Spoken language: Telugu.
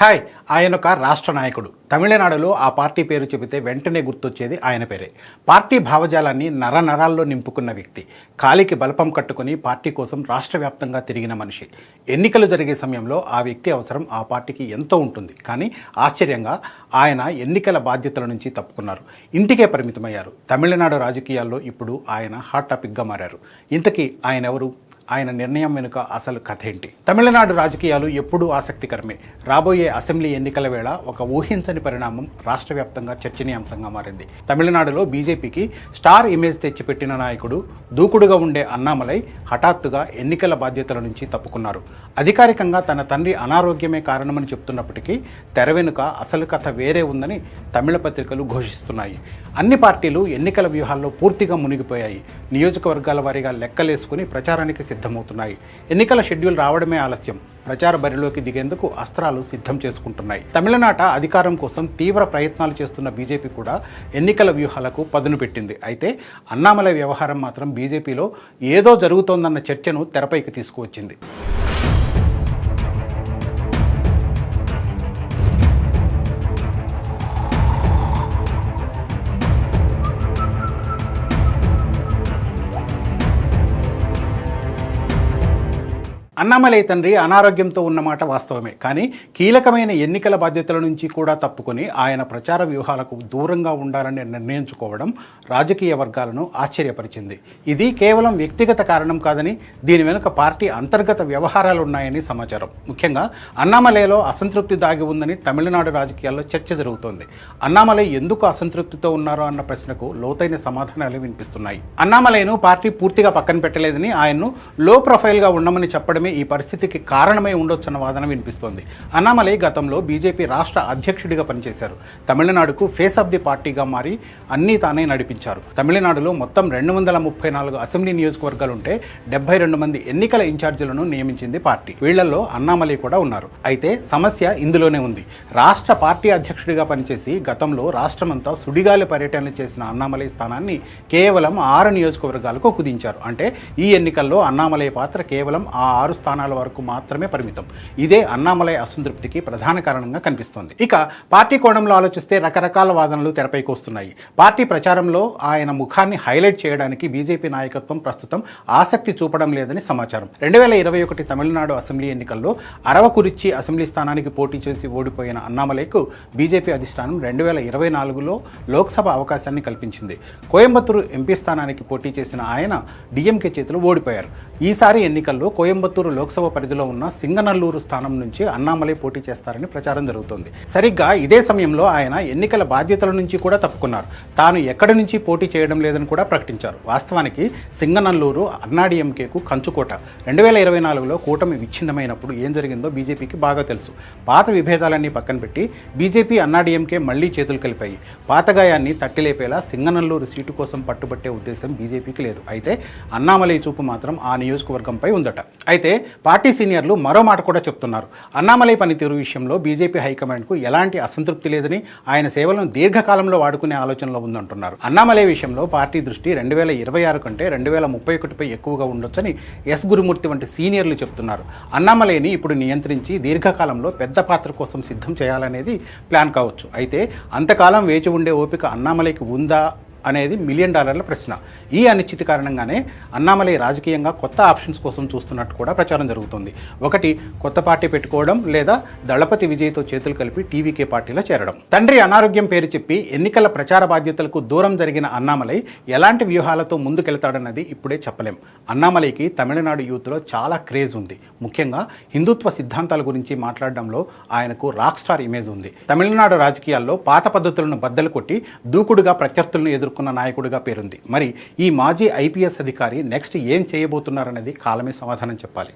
హాయ్ ఆయన ఒక రాష్ట్ర నాయకుడు. తమిళనాడులో ఆ పార్టీ పేరు చెబితే వెంటనే గుర్తొచ్చేది ఆయన పేరే. పార్టీ భావజాలాన్ని నరనరాల్లో నింపుకున్న వ్యక్తి. కాలికి బలపం కట్టుకుని పార్టీ కోసం రాష్ట్ర వ్యాప్తంగా తిరిగిన మనిషి. ఎన్నికలు జరిగే సమయంలో ఆ వ్యక్తి అవసరం ఆ పార్టీకి ఎంతో ఉంటుంది. కానీ ఆశ్చర్యంగా ఆయన ఎన్నికల బాధ్యతల నుంచి తప్పుకున్నారు. ఇంటికే పరిమితమయ్యారు. తమిళనాడు రాజకీయాల్లో ఇప్పుడు ఆయన హాట్ టాపిక్గా మారారు. ఇంతకీ ఆయన ఎవరు? ఆయన నిర్ణయం వెనుక అసలు కథ ఏంటి? తమిళనాడు రాజకీయాలు ఎప్పుడూ ఆసక్తికరమే. రాబోయే అసెంబ్లీ ఎన్నికల వేళ ఒక ఊహించని పరిణామం రాష్ట్ర వ్యాప్తంగా చర్చనీయాంశంగా మారింది. తమిళనాడులో బీజేపీకి స్టార్ ఇమేజ్ తెచ్చిపెట్టిన నాయకుడు, దూకుడుగా ఉండే అన్నామలై హఠాత్తుగా ఎన్నికల బాధ్యతల నుంచి తప్పుకున్నారు. అధికారికంగా తన తండ్రి అనారోగ్యమే కారణమని చెప్తున్నప్పటికీ తెర వెనుక అసలు కథ వేరే ఉందని తమిళ పత్రికలు ఘోషిస్తున్నాయి. అన్ని పార్టీలు ఎన్నికల వ్యూహాల్లో పూర్తిగా మునిగిపోయాయి. నియోజకవర్గాల వారీగా లెక్కలేసుకుని ప్రచారానికి సిద్ధమవుతున్నాయి. ఎన్నికల షెడ్యూల్ రావడమే ఆలస్యం. ప్రచార బరిలోకి దిగేందుకు అస్త్రాలు సిద్ధం చేసుకుంటున్నాయి. తమిళనాట అధికారం కోసం తీవ్ర ప్రయత్నాలు చేస్తున్న బీజేపీ కూడా ఎన్నికల వ్యూహాలకు పదును పెట్టింది. అయితే అన్నామలై వ్యవహారం మాత్రం బీజేపీలో ఏదో జరుగుతోందన్న చర్చను తెరపైకి తీసుకువచ్చింది. అన్నామలై తండ్రి అనారోగ్యంతో ఉన్నమాట వాస్తవమే. కానీ కీలకమైన ఎన్నికల బాధ్యతల నుంచి కూడా తప్పుకొని ఆయన ప్రచార వ్యూహాలకు దూరంగా ఉండాలని నిర్ణయించుకోవడం రాజకీయ వర్గాలను ఆశ్చర్యపరిచింది. ఇది కేవలం వ్యక్తిగత కారణం కాదని, దీని వెనుక పార్టీ అంతర్గత వ్యవహారాలు ఉన్నాయని సమాచారం. ముఖ్యంగా అన్నామలైలో అసంతృప్తి దాగి ఉందని తమిళనాడు రాజకీయాల్లో చర్చ జరుగుతోంది. అన్నామలై ఎందుకు అసంతృప్తితో ఉన్నారో అన్న ప్రశ్నకు లోతైన సమాధానాలు వినిపిస్తున్నాయి. అన్నామలైను పార్టీ పూర్తిగా పక్కన పెట్టలేదని, ఆయన్ను లో ప్రొఫైల్గా ఉండమని చెప్పడమే ఈ పరిస్థితికి కారణమై ఉండొచ్చన్న వాదన వినిపిస్తోంది. అన్నామలై గతంలో బీజేపీ రాష్ట్ర అధ్యక్షుడిగా పనిచేశారు. తమిళనాడుకు ఫేస్ ఆఫ్ ది పార్టీగా మారి అన్నీ తానే నడిపించారు. తమిళనాడులో మొత్తం 234 అసెంబ్లీ నియోజకవర్గాలుంటే 72 మంది ఎన్నికల ఇన్ఛార్జీలను నియమించింది పార్టీ. వీళ్లలో అన్నామలై కూడా ఉన్నారు. అయితే సమస్య ఇందులోనే ఉంది. రాష్ట్ర పార్టీ అధ్యక్షుడిగా పనిచేసి గతంలో రాష్ట్రమంతా సుడిగాలి పర్యటనలు చేసిన అన్నామలై స్థానాన్ని కేవలం 6 నియోజకవర్గాలకు కుదించారు. అంటే ఈ ఎన్నికల్లో అన్నామలై పాత్ర కేవలం ఆ 6 స్థానాల వరకు మాత్రమే పరిమితం. ఇదే అన్నామలై అసంతృప్తికి ప్రధాన కారణంగా కనిపిస్తోంది. ఇక పార్టీ కోణంలో ఆలోచిస్తే రకరకాల వాదనలు తెరపైకి వస్తున్నాయి. పార్టీ ప్రచారంలో ఆయన ముఖాన్ని హైలైట్ చేయడానికి బీజేపీ నాయకత్వం ప్రస్తుతం ఆసక్తి చూపడం లేదని సమాచారం. 2021 తమిళనాడు అసెంబ్లీ ఎన్నికల్లో అరవకురిచ్చి అసెంబ్లీ స్థానానికి పోటీ చేసి ఓడిపోయిన అన్నామలైకు బీజేపీ అధిష్టానం 2024లో లోక్సభ అవకాశాన్ని కల్పించింది. కోయంబత్తూరు ఎంపీ స్థానానికి పోటీ చేసిన ఆయన డిఎంకే చేతిలో ఓడిపోయారు. ఈసారి ఎన్నికల్లో కోయంబత్తూరు లోక్సభ పరిధిలో ఉన్న సింగనల్లూరు స్థానం నుంచి అన్నామలై పోటీ చేస్తారని ప్రచారం జరుగుతోంది. సరిగ్గా ఇదే సమయంలో ఆయన ఎన్నికల బాధ్యతల నుంచి కూడా తప్పుకున్నారు. తాను ఎక్కడి నుంచి పోటీ చేయడం లేదని కూడా ప్రకటించారు. వాస్తవానికి సింగనల్లూరు అన్నాడీఎంకేకు కంచుకోట. 2024లో కూటమి విచ్ఛిన్నమైనప్పుడు ఏం జరిగిందో బీజేపీకి బాగా తెలుసు. పాత విభేదాలన్నీ పక్కన పెట్టి బీజేపీ అన్నాడీఎంకే మళ్లీ చేతులు కలిపాయి. పాతగాయాన్ని తట్టిలేపేలా సింగనల్లూరు సీటు కోసం పట్టుబట్టే ఉద్దేశం బీజేపీకి లేదు. అయితే అన్నామలై చూపు మాత్రం ఆ నియోజకవర్గంపై ఉందట. అయితే పార్టీ సీనియర్లు మరో మాట కూడా చెప్తున్నారు. అన్నామలై పనితీరు విషయంలో బీజేపీ హైకమాండ్కు ఎలాంటి అసంతృప్తి లేదని, ఆయన సేవలను దీర్ఘకాలంలో వాడుకునే ఆలోచనలో ఉందంటున్నారు. అన్నామలై విషయంలో పార్టీ దృష్టి 2026 కంటే 2031పై ఎక్కువగా ఉండొచ్చని ఎస్ గురుమూర్తి వంటి సీనియర్లు చెప్తున్నారు. అన్నామలైని ఇప్పుడు నియంత్రించి దీర్ఘకాలంలో పెద్ద పాత్ర కోసం సిద్ధం చేయాలనేది ప్లాన్ కావచ్చు. అయితే అంతకాలం వేచి ఉండే ఓపిక అన్నామలైకి ఉందా అనేది $1 మిలియన్ ప్రశ్న. ఈ అనిశ్చితి కారణంగానే అన్నామలై రాజకీయంగా కొత్త ఆప్షన్స్ కోసం చూస్తున్నట్టు కూడా ప్రచారం జరుగుతుంది. ఒకటి, కొత్త పార్టీ పెట్టుకోవడం, లేదా దళపతి విజయ్తో చేతులు కలిపి టీవీకే పార్టీలో చేరడం. తండ్రి అనారోగ్యం పేరు చెప్పి ఎన్నికల ప్రచార బాధ్యతలకు దూరం జరిగిన అన్నామలై ఎలాంటి వ్యూహాలతో ముందుకెళ్తాడన్నది ఇప్పుడే చెప్పలేం. అన్నామలైకి తమిళనాడు యూత్లో చాలా క్రేజ్ ఉంది. ముఖ్యంగా హిందుత్వ సిద్ధాంతాల గురించి మాట్లాడడంలో ఆయనకు రాక్ స్టార్ ఇమేజ్ ఉంది. తమిళనాడు రాజకీయాల్లో పాత పద్ధతులను బద్దలు కొట్టి దూకుడుగా ప్రత్యర్థులను ఎదుర్కొన్న నాయకుడిగా పేరుంది. మరి ఈ మాజీ ఐపీఎస్ అధికారి నెక్స్ట్ ఏం చేయబోతున్నారనేది కాలమే సమాధానం చెప్పాలి.